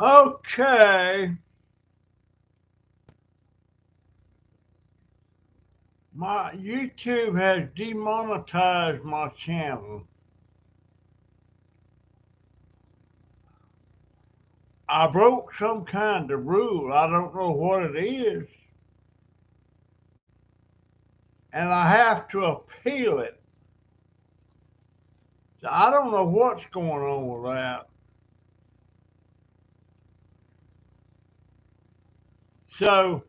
Okay, my YouTube has demonetized my channel. I broke some kind of rule. I don't know what it is, and I have to appeal it. So I don't know what's going on with that. So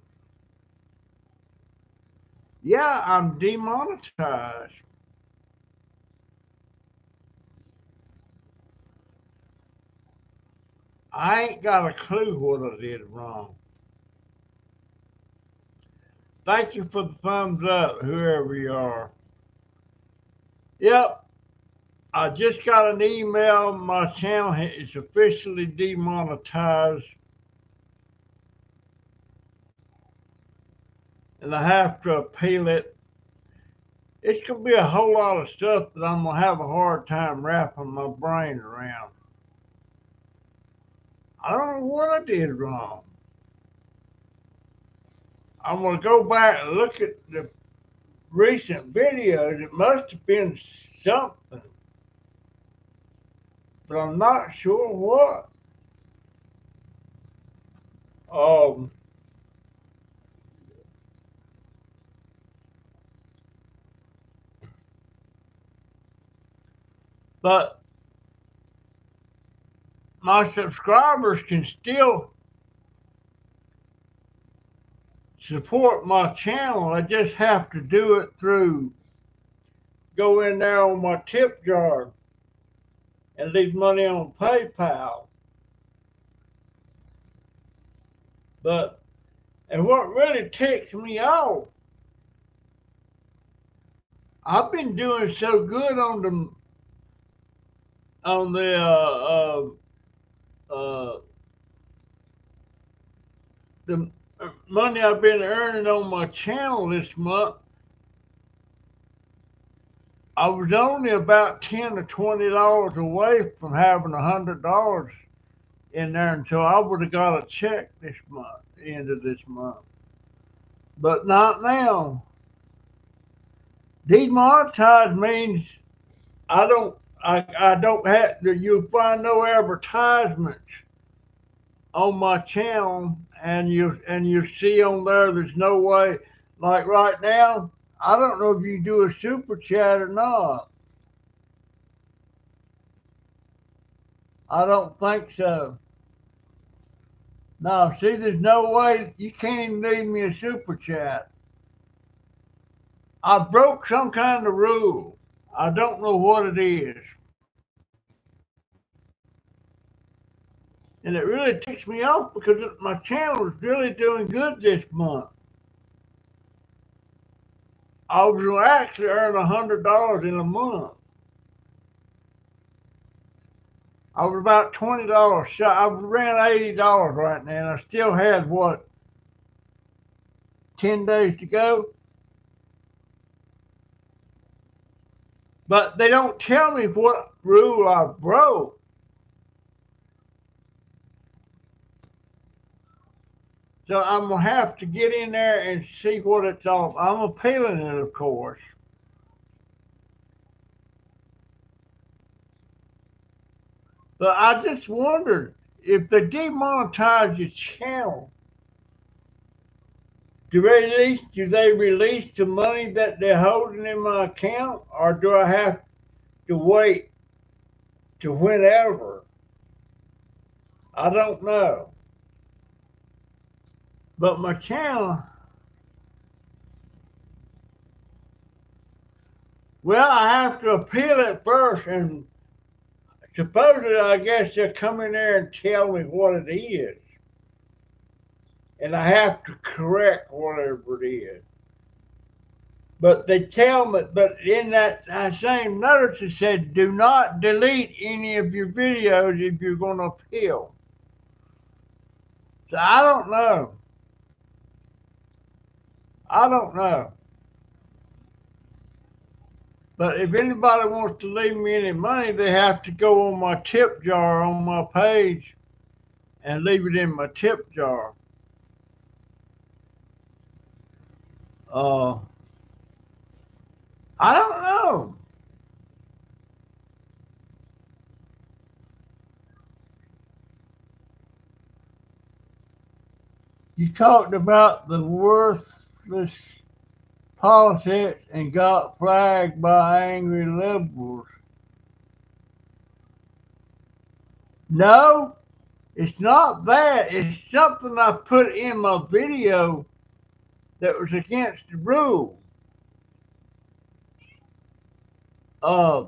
yeah, I'm demonetized. I ain't got a clue what I did wrong. Thank you for the thumbs up, whoever you are. Yep, I just got an email. My channel is officially demonetized, and I have to appeal it. It's going to be a whole lot of stuff that I'm going to have a hard time wrapping my brain around. I don't know what I did wrong. I'm going to go back and look at the recent videos. It must have been something, but I'm not sure what. Um, but my subscribers can still support my channel. I just have to do it through go in there on my tip jar and leave money on PayPal. But and what really ticks me off, I've been doing so good on uh, the money I've been earning on my channel this month. I was only about $10 or $20 away from having $100 in there until I would have got a check this month, the end of this month. But not now. Demonetized means I don't have you'll find no advertisements on my channel, and you see on there's no way, like right now, I don't know if you do a super chat or not. I don't think so. No, see, there's no way you can't even leave me a super chat. I broke some kind of rule. I don't know what it is. And it really ticks me off because my channel is really doing good this month. I was actually earning $100 in a month. I was about $20 short. I ran $80 right now, and I still had what, 10 days to go. But they don't tell me what rule I broke. So I'm gonna have to get in there and see what it's all. I'm appealing it, of course. But I just wondered if they demonetize your channel, do they release the money that they're holding in my account, or do I have to wait to whenever? I don't know. But my channel, well, I have to appeal it first, and supposedly, I guess they'll come in there and tell me what it is, and I have to correct whatever it is. But they tell me, but in that same notice, it said, do not delete any of your videos if you're going to appeal. So I don't know. I don't know. But if anybody wants to leave me any money, they have to go on my tip jar on my page and leave it in my tip jar. Uh, I don't know. You talked about the worthless politics and got flagged by angry liberals. No, it's not that. It's something I put in my video that was against the rule. Uh,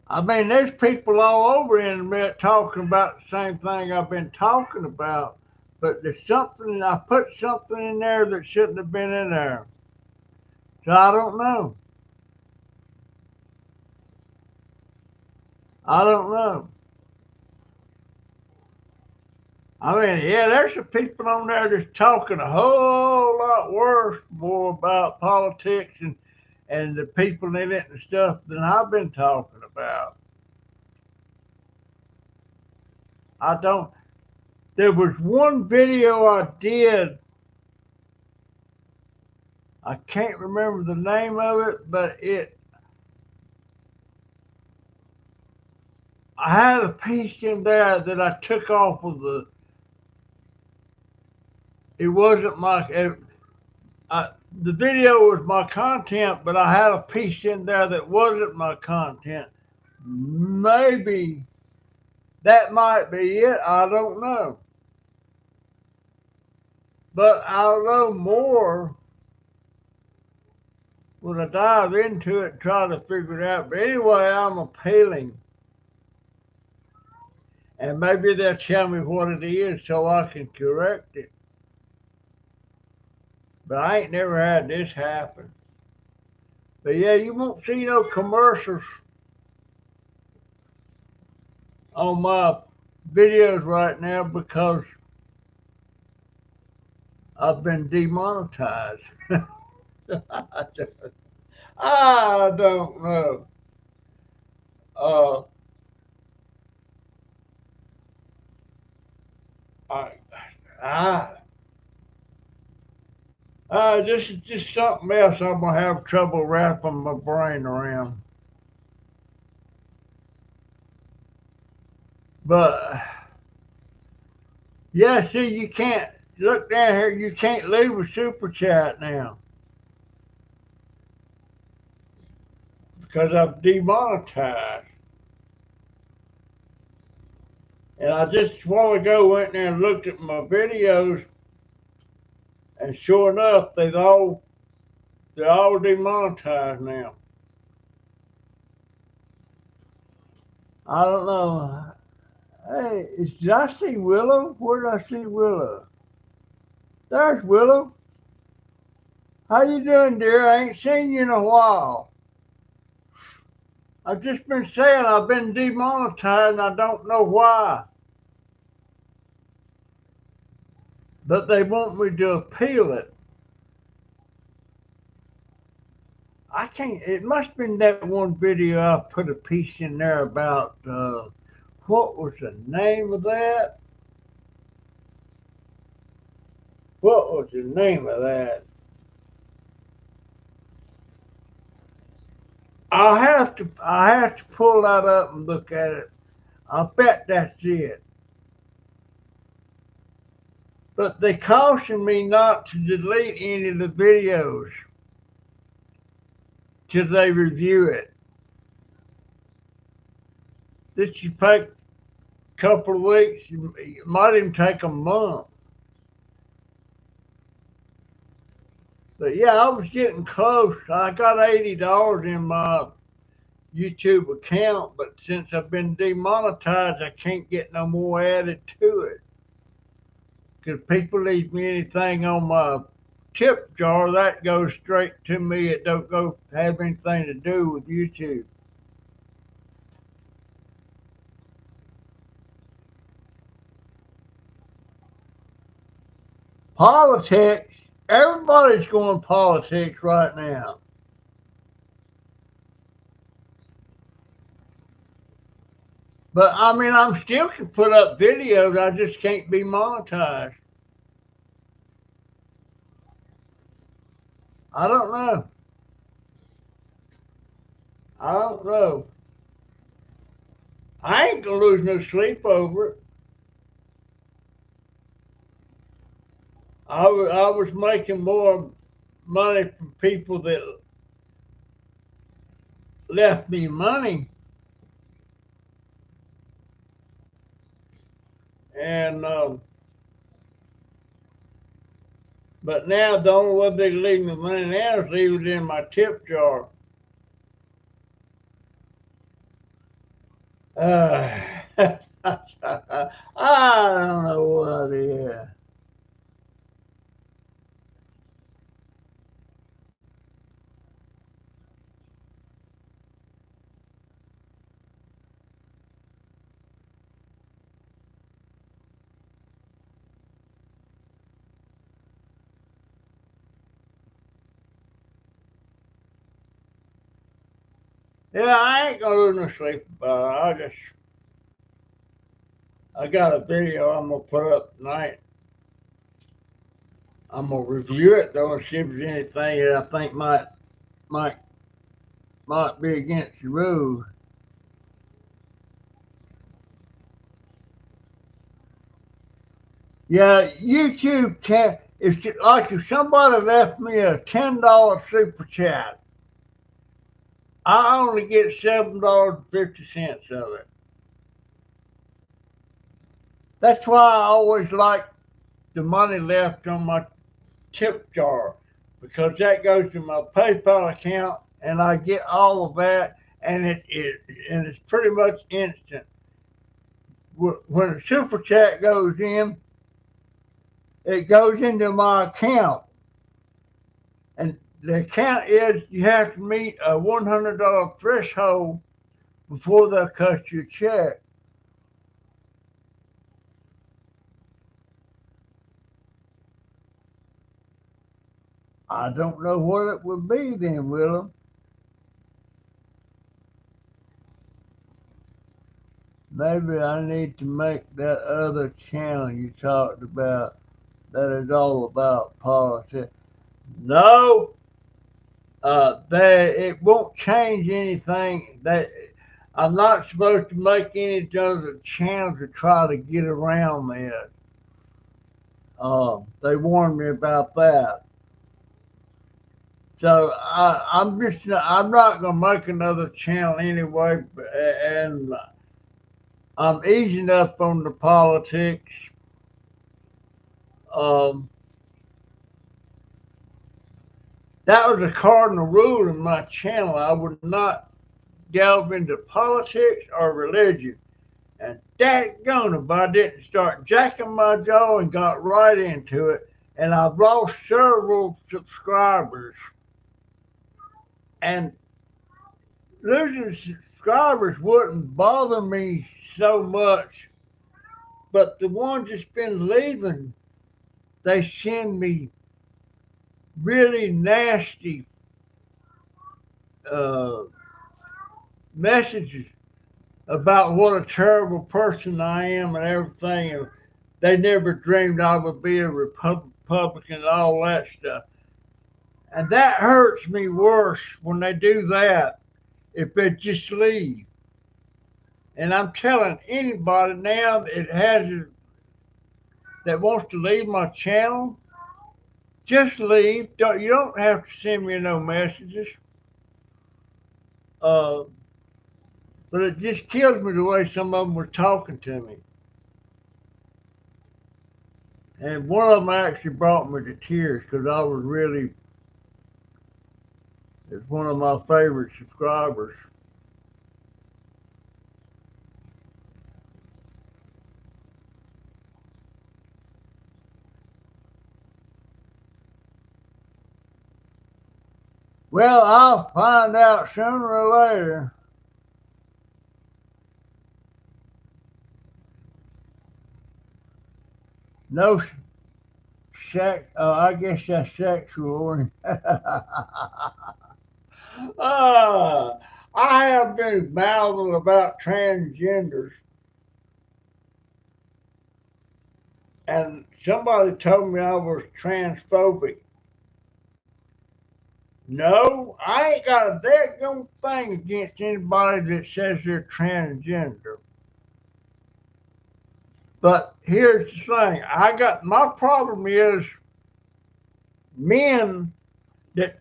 I mean, there's people all over the internet talking about the same thing I've been talking about, but there's something, I put something in there that shouldn't have been in there. So I don't know. I don't know. I mean, yeah, there's some people on there that's talking a whole lot worse more about politics and the people in it and stuff than I've been talking about. I don't. There was one video I did. I can't remember the name of it, but I had a piece in there that I took off of the. It wasn't my. The video was my content, but I had a piece in there that wasn't my content. Maybe that might be it. I don't know. But I'll know more when I dive into it and try to figure it out. But anyway, I'm appealing. And maybe they'll tell me what it is so I can correct it. But I ain't never had this happen. But yeah, you won't see no commercials on my videos right now because I've been demonetized. I don't know. Uh, I, I, this is just something else I'm gonna have trouble wrapping my brain around. But yeah, see, you can't look down here. You can't leave a super chat now because I've demonetized. And I just a while ago went there and looked at my videos, and sure enough, they're all demonetized now. I don't know. Hey, did I see Willow? Where did I see Willow? There's Willow. How you doing, dear? I ain't seen you in a while. I've just been saying I've been demonetized and I don't know why. But they want me to appeal it. I can't. It must have been that one video I put a piece in there about. What was the name of that? What was the name of that? I have to pull that up and look at it. I bet that's it. But they cautioned me not to delete any of the videos till they review it. This should take a couple of weeks. It might even take a month. But yeah, I was getting close. I got $80 in my YouTube account, but since I've been demonetized, I can't get no more added to it. Because people leave me anything on my tip jar, that goes straight to me. It don't go have anything to do with YouTube. Politics, everybody's going politics right now. But I mean, I'm still can put up videos. I just can't be monetized. I don't know. I don't know. I ain't gonna lose no sleep over it. I was making more money from people that left me money, and but now the only way they leave me money now is leave it in my tip jar. Uh, I don't know what it is. Yeah, I ain't gonna lose no sleep about it. I got a video I'm gonna put up tonight. I'm gonna review it though and see if there's anything that I think might might be against the rules. Yeah, YouTube can. Like if somebody left me a $10 super chat, I only get $7.50 of it. That's why I always like the money left on my tip jar because that goes to my PayPal account and I get all of that and it's pretty much instant. When a super chat goes in, it goes into my account, and the account is you have to meet a $100 threshold before they'll cut you a check. I don't know what it would be then, Willem. Maybe I need to make that other channel you talked about that is all about politics. No, that it won't change anything. That I'm not supposed to make any other channels to try to get around that. They warned me about that. So I'm not gonna make another channel anyway, and I'm easing up on the politics. Um, that was a cardinal rule in my channel. I would not delve into politics or religion. And dadgone if I didn't start jacking my jaw and got right into it. And I've lost several subscribers. And losing subscribers wouldn't bother me so much. But the ones that's been leaving, they send me really nasty uh, messages about what a terrible person I am and everything. And they never dreamed I would be a Republican and all that stuff. And that hurts me worse when they do that if they just leave. And I'm telling anybody now that wants to leave my channel, just leave. You don't have to send me no messages. Uh, but it just kills me the way some of them were talking to me. And one of them actually brought me to tears because I was really, it's one of my favorite subscribers. Well, I'll find out sooner or later. No sex. I guess that's sexual. I have been babbling about transgenders And somebody told me I was transphobic. No, I ain't got a daggone thing against anybody that says they're transgender. But here's the thing. My problem is men that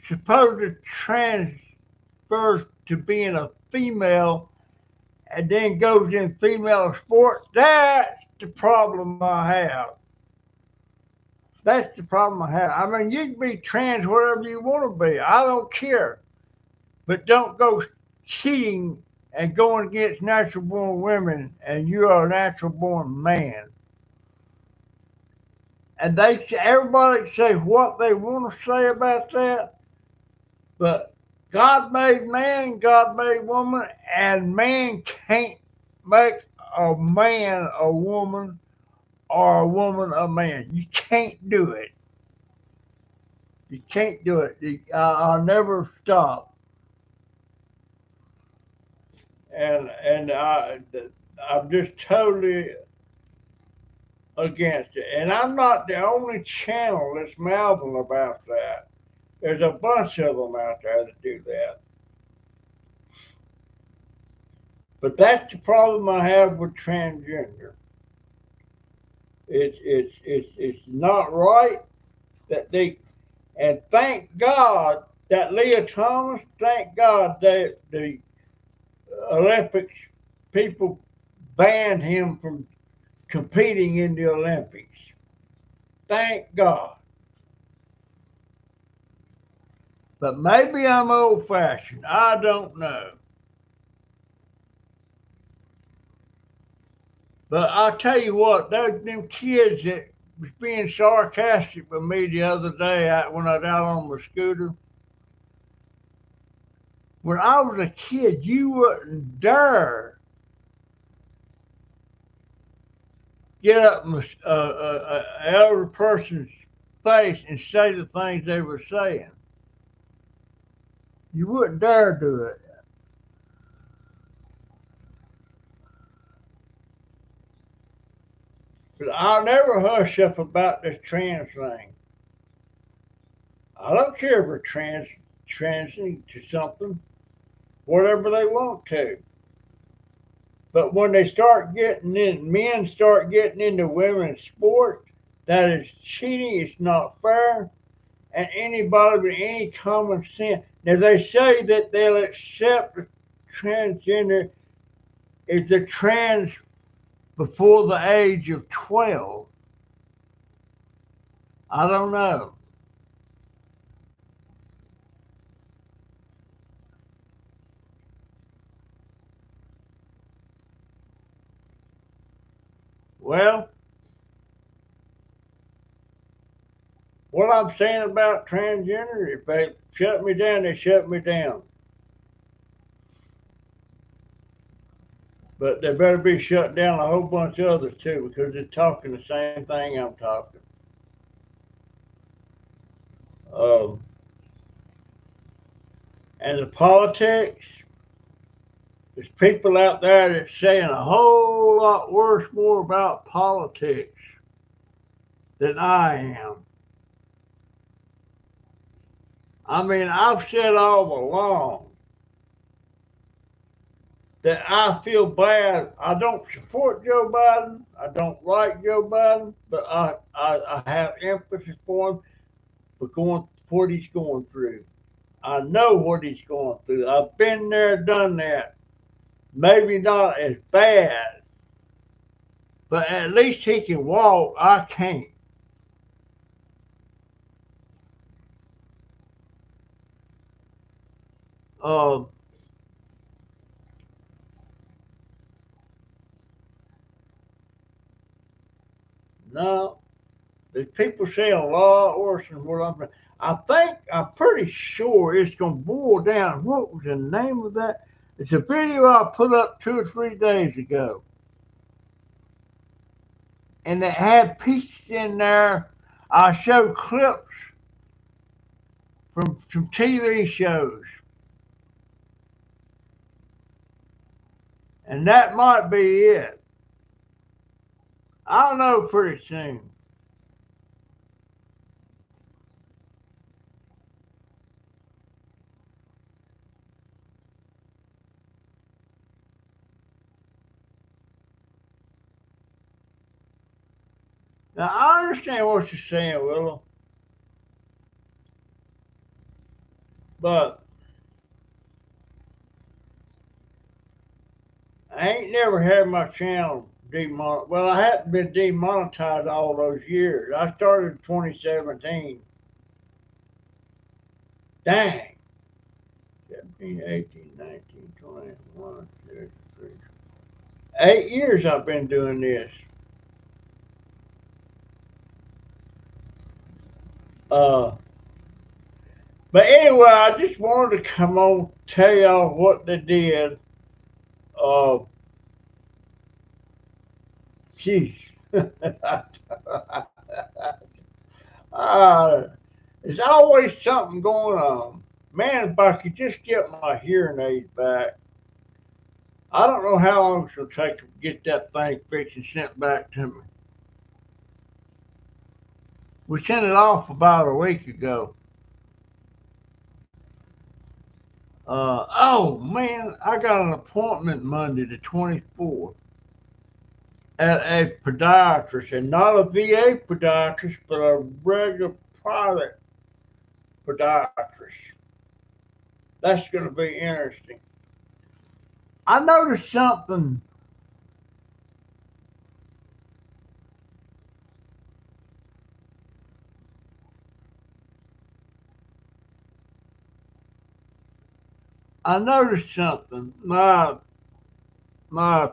supposed to transfers to being a female and then goes in female sports. That's the problem I have. That's the problem I have. I mean, you can be trans whatever you want to be. I don't care. But don't go cheating and going against natural born women and you are a natural born man. And everybody say what they want to say about that, but God made man, God made woman, and man can't make a man a woman or a woman a man. You can't do it. You can't do it. I'll never stop. And I'm just totally against it. And I'm not the only channel that's mouthing about that. There's a bunch of them out there that do that. But that's the problem I have with transgender. It's not right that they, and thank God that Leah Thomas, thank God that the Olympics people banned him from competing in the Olympics. Thank God. But maybe I'm old fashioned. I don't know. But I'll tell you what, them kids that was being sarcastic with me the other day when I was out on my scooter. When I was a kid, you wouldn't dare get up in an elder person's face and say the things they were saying. You wouldn't dare do it. But I'll never hush up about this trans thing. I don't care if we're transing to something, whatever they want to. But when they start getting in, men start getting into women's sports, that is cheating. It's not fair. And anybody with any common sense. Now they say that they'll accept a transgender if they're trans before the age of 12. I don't know. Well, what I'm saying about transgender, if they shut me down, they shut me down. But they better be shut down a whole bunch of others too, because they're talking the same thing I'm talking. Um, and the politics, there's people out there that's saying a whole lot worse more about politics than I am. I mean, I've said all along that I feel bad. I don't support Joe Biden. I don't like Joe Biden, but I have empathy for him for what he's going through. I know what he's going through. I've been there, done that. Maybe not as bad, but at least he can walk. I can't. Uh, no, there's people saying a lot worse than what I'm saying. I'm pretty sure it's going to boil down. What was the name of that? It's a video I put up 2 or 3 days ago. And it had pieces in there. I showed clips from some TV shows. And that might be it. I'll know pretty soon. Now I understand what you're saying, Willow, but I ain't never had my channel demonetized. Well, I hadn't been demonetized all those years. I started in 2017. Dang. 17, 18, 19, 20, 1, 2, 3. 8 years I've been doing this. Uh, but anyway, I just wanted to come on tell y'all what they did. Uh, Jeez. uh, there's always something going on. Man, if I could just get my hearing aids back, I don't know how long it's going to take to get that thing fixed and sent back to me. We sent it off about a week ago. Oh man, I got an appointment Monday the 24th at a podiatrist, and not a VA podiatrist, but a regular private podiatrist. That's going to be interesting. I noticed something. I noticed something. My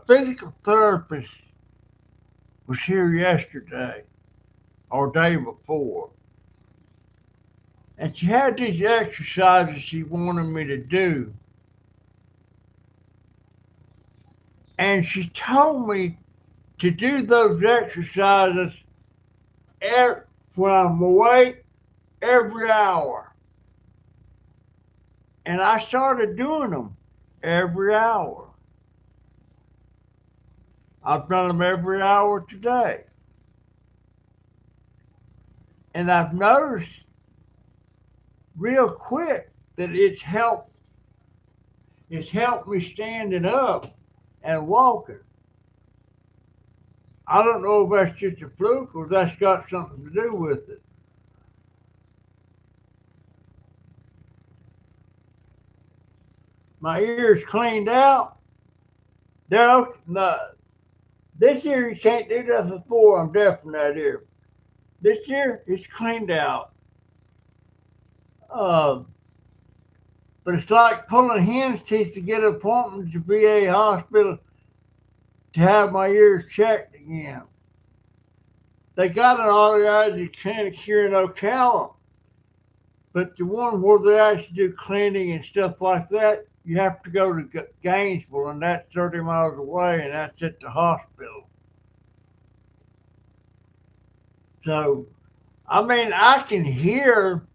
physical therapist was here yesterday or day before, and she had these exercises she wanted me to do, and she told me to do those exercises when I'm awake every hour, and I started doing them every hour. I've done them every hour today, and I've noticed real quick that it's helped me standing up and walking. I don't know if that's just a fluke or that's got something to do with it. My ears cleaned out. No, this year you can't do nothing for. I'm deaf in that ear. This year it's cleaned out. Uh, but it's like pulling hen's teeth to get an appointment to VA hospital to have my ears checked again. They got an audiology clinic here in Ocala, but the one where they actually do cleaning and stuff like that, you have to go to Gainesville, and that's 30 miles away, and that's at the hospital. So, I mean, I can hear,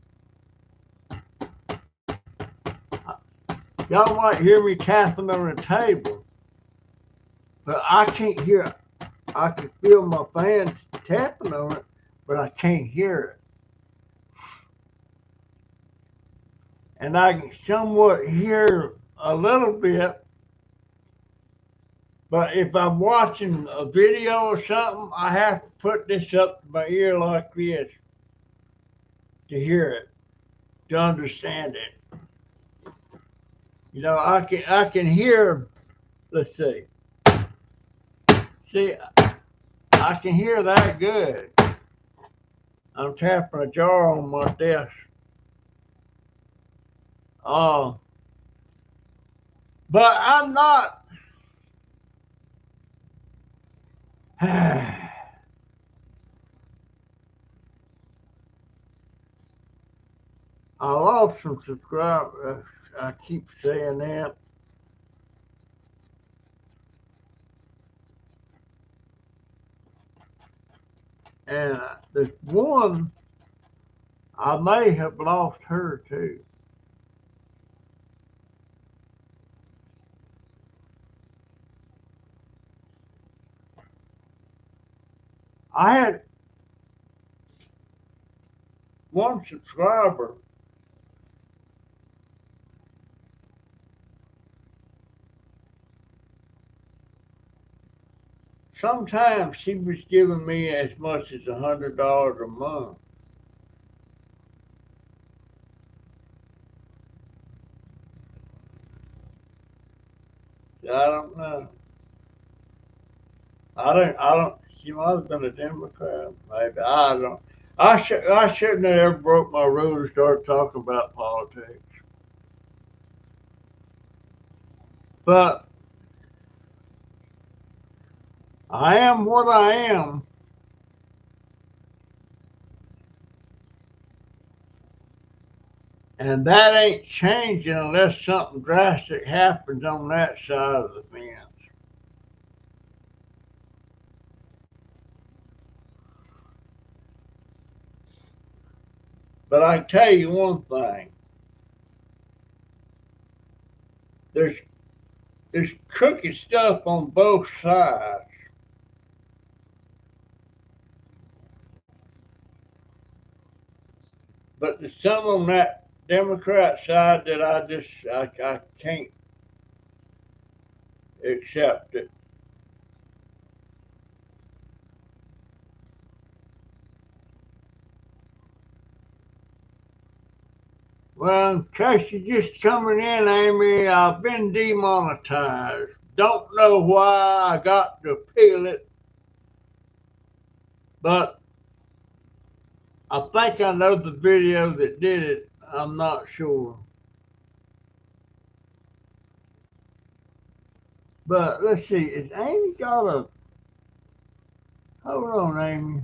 y'all might hear me tapping on the table, but I can't hear, I can feel my fans tapping on it, but I can't hear it. And I can somewhat hear a little bit, but if I'm watching a video or something, I have to put this up to my ear like this to hear it, to understand it. I can hear. Let's see. See, I can hear that good. I'm tapping a jar on my desk. Uh, but I'm not. I lost some subscribers. I keep saying that. And there's one, I may have lost her too. I had one subscriber. Sometimes she was giving me as much as $100 a month. I don't know. I don't. She might have been a Democrat. Maybe I don't. I shouldn't have ever broke my rule and started talking about politics. But I am what I am, and that ain't changing unless something drastic happens on that side of the fence. But I can tell you one thing: there's there's crooked stuff on both sides. But there's some on that Democrat side that I can't accept it. Well, in case you're just coming in, Amy, I've been demonetized. Don't know why I got to appeal it, but I think I know the video that did it. I'm not sure. But let's see, is Amy got a. Hold on, Amy.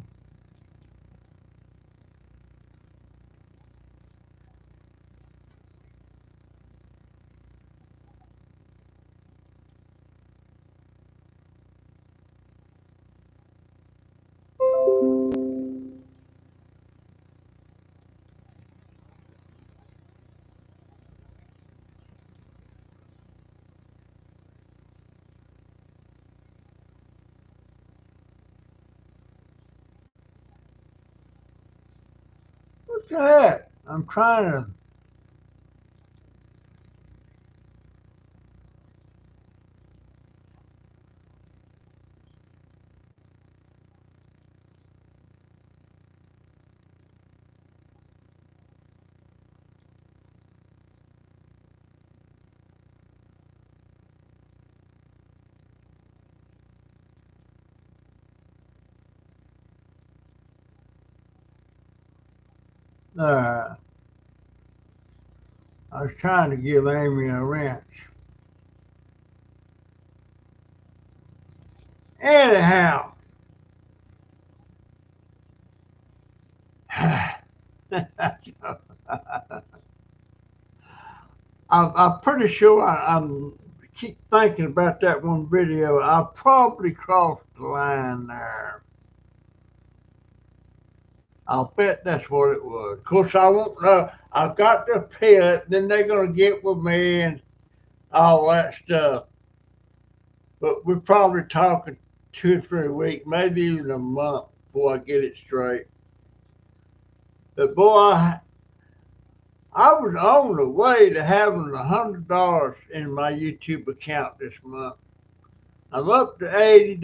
What's that? I'm trying to. Uh, I was trying to give Amy a wrench. Anyhow, I'm pretty sure I'm keep thinking about that one video. I probably crossed the line there. I'll bet that's what it was. Of course, I won't know. I've got to appeal it. Then they're going to get with me and all that stuff. But we're probably talking 2 or 3 weeks, maybe even a month before I get it straight. But boy, I was on the way to having $100 in my YouTube account this month. I'm up to $80.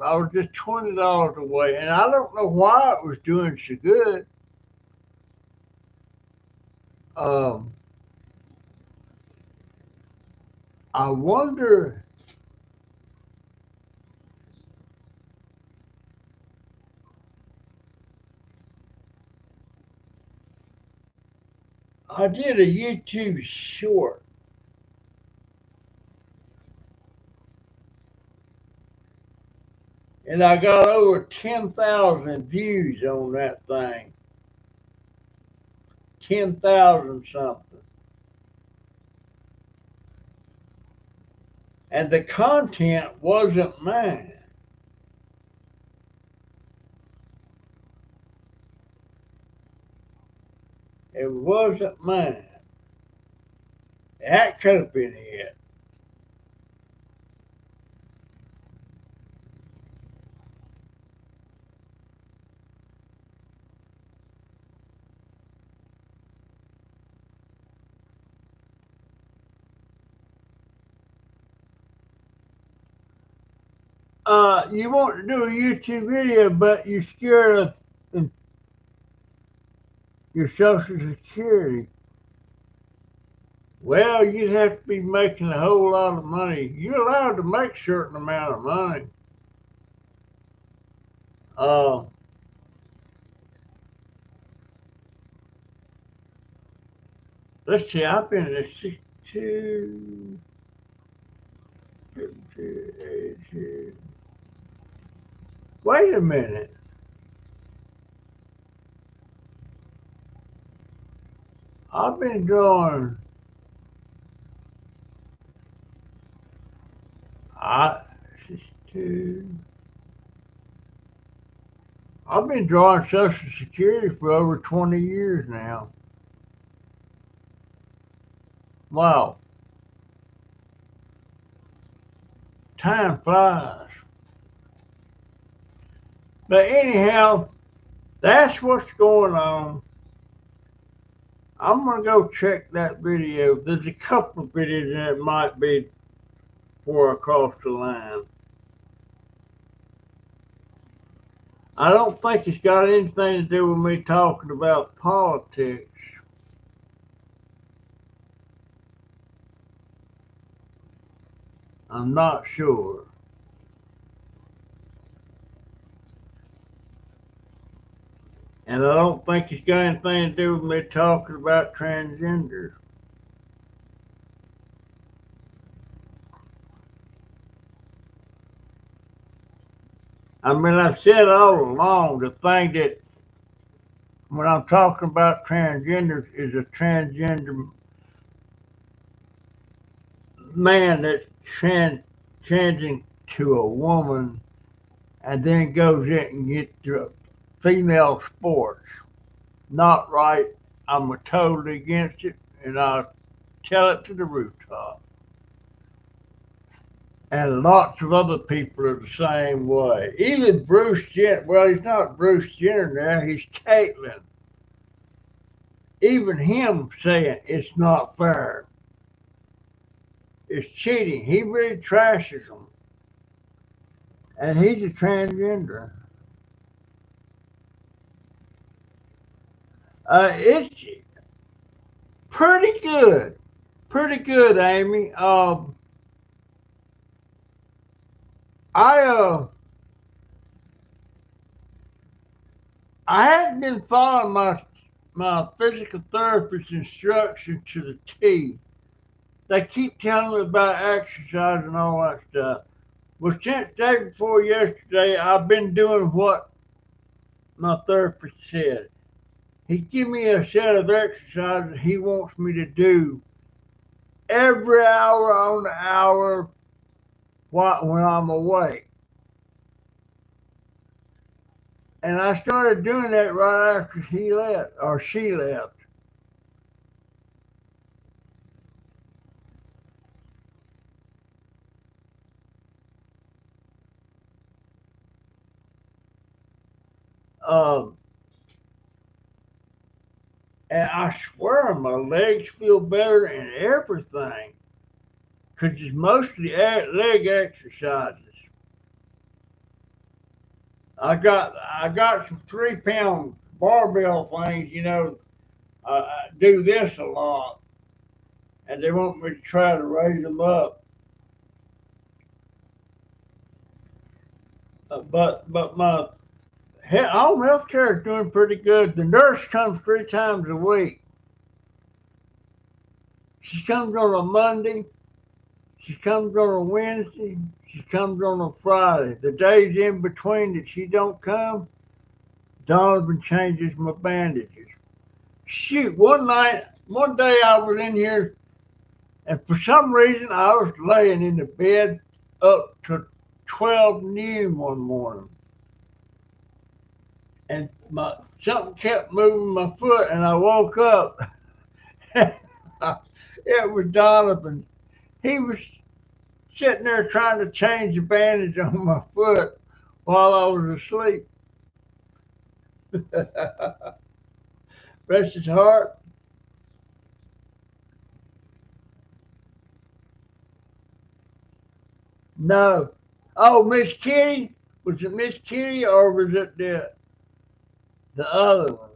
I was just $20 away, and I don't know why it was doing so good. Um, I wonder. I did a YouTube short, and I got over 10,000 views on that thing. 10,000 something. And the content wasn't mine. It wasn't mine. That could have been it. You want to do a YouTube video, but you're scared of your Social Security. Well, you'd have to be making a whole lot of money. You're allowed to make a certain amount of money. Uh, let's see, I've been at 62, 52, 82. Wait a minute. I've been drawing. I 62. I've been drawing Social Security for over 20 years now. Wow, time flies. But anyhow, that's what's going on. I'm gonna go check that video. There's a couple of videos that might be before I cross the line. I don't think it's got anything to do with me talking about politics. I'm not sure. And I don't think it's got anything to do with me talking about transgenders. I mean, I've said all along the thing that when I'm talking about transgenders is a transgender man that's changing to a woman and then goes in and gets to female sports. Not right. I'm totally against it, and I tell it to the rooftop. And lots of other people are the same way. Even Bruce Jenner, well, he's not Bruce Jenner now, he's Caitlyn. Even him saying it's not fair. It's cheating. He really trashes them. And he's a transgender. It's pretty good. Pretty good, Amy. I I hadn't been following my physical therapist's instructions to the T. They keep telling me about exercise and all that stuff. Well, since day before yesterday, I've been doing what my therapist said. He gave me a set of exercises he wants me to do every hour on the hour when I'm awake. And I started doing that right after he left, or she left. Um, and I swear my legs feel better and everything. Because it's mostly leg exercises. I got some 3 pound barbell things, I do this a lot. And they want me to try to raise them up. But my home health care is doing pretty good. The nurse comes 3 times a week. She comes on a Monday, she comes on a Wednesday, she comes on a Friday. The days in between that she don't come, Donovan changes my bandages. Shoot, one day I was in here, and for some reason I was laying in the bed up to 12 noon one morning. And something kept moving my foot, and I woke up. It was Donovan. He was sitting there trying to change the bandage on my foot while I was asleep. Bless his heart. No, Oh, Miss Kitty? Was it Miss Kitty or was it the other one?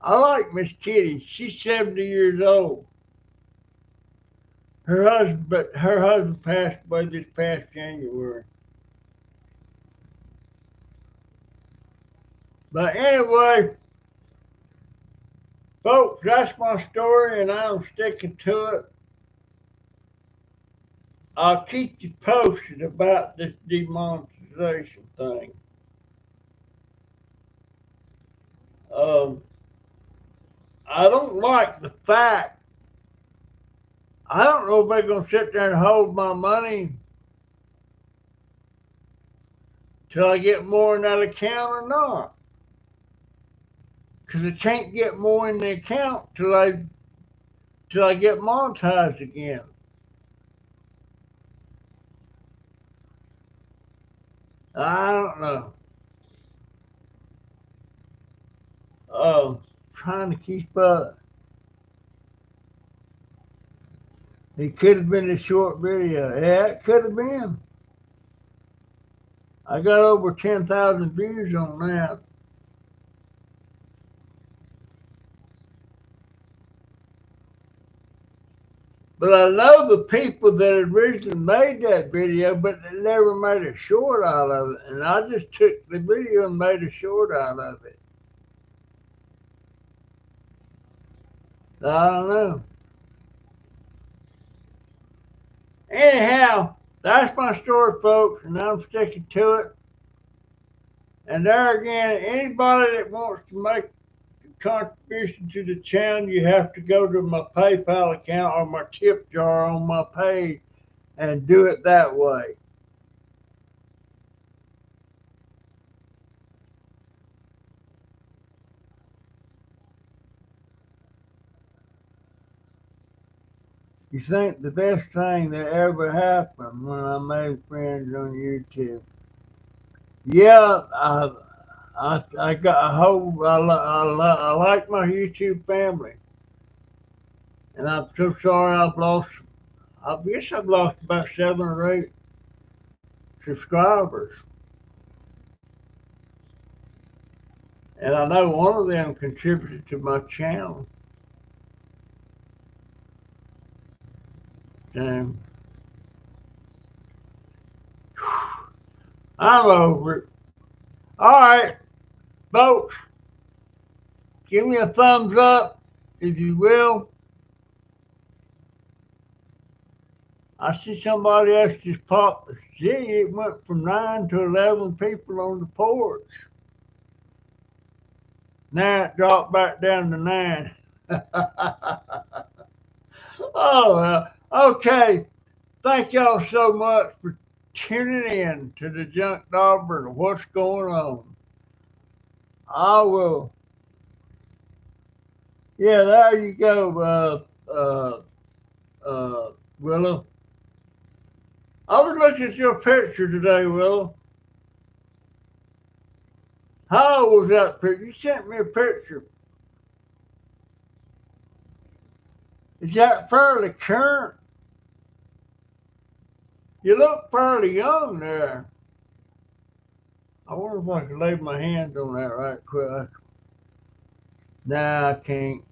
I like Miss Kitty. She's 70 years old. Her husband passed away this past January. But anyway, folks, that's my story, and I'm sticking to it. I'll keep you posted about this demonetization thing. Um, I don't like the fact. I don't know if they're going to sit there and hold my money till I get more in that account or not. Because I can't get more in the account till I get monetized again. I don't know. Trying to keep up. It could have been a short video. Yeah, it could have been. I got over 10,000 views on that. But I know the people that originally made that video, but they never made a short out of it. And I just took the video and made a short out of it. I don't know. Anyhow, that's my story, folks, and I'm sticking to it. And there again, anybody that wants to make a contribution to the channel, you have to go to my PayPal account or my tip jar on my page and do it that way. You think the best thing that ever happened when I made friends on YouTube? Yeah, I got a whole. I like my YouTube family, and I'm so sorry I've lost. I guess I've lost about 7 or 8 subscribers, and I know one of them contributed to my channel. And I'm over it. All right, folks, give me a thumbs up if you will. I see somebody else just popped. Gee, it went from 9 to 11 people on the porch. Now it dropped back down to 9. Oh, well, okay. Thank y'all so much for tuning in to the Junk Dauber and what's going on. I will. Yeah, there you go, Willow. I was looking at your picture today, Willow. How old was that picture? You sent me a picture. Is that fairly current? You look fairly young there. I wonder if I can lay my hands on that right quick. Nah, I can't.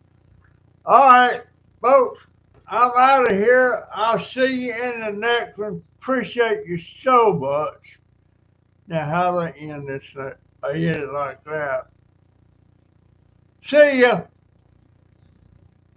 All right, folks, I'm out of here. I'll see you in the next one. Appreciate you so much. Now, how do I end this? I end it like that. See ya.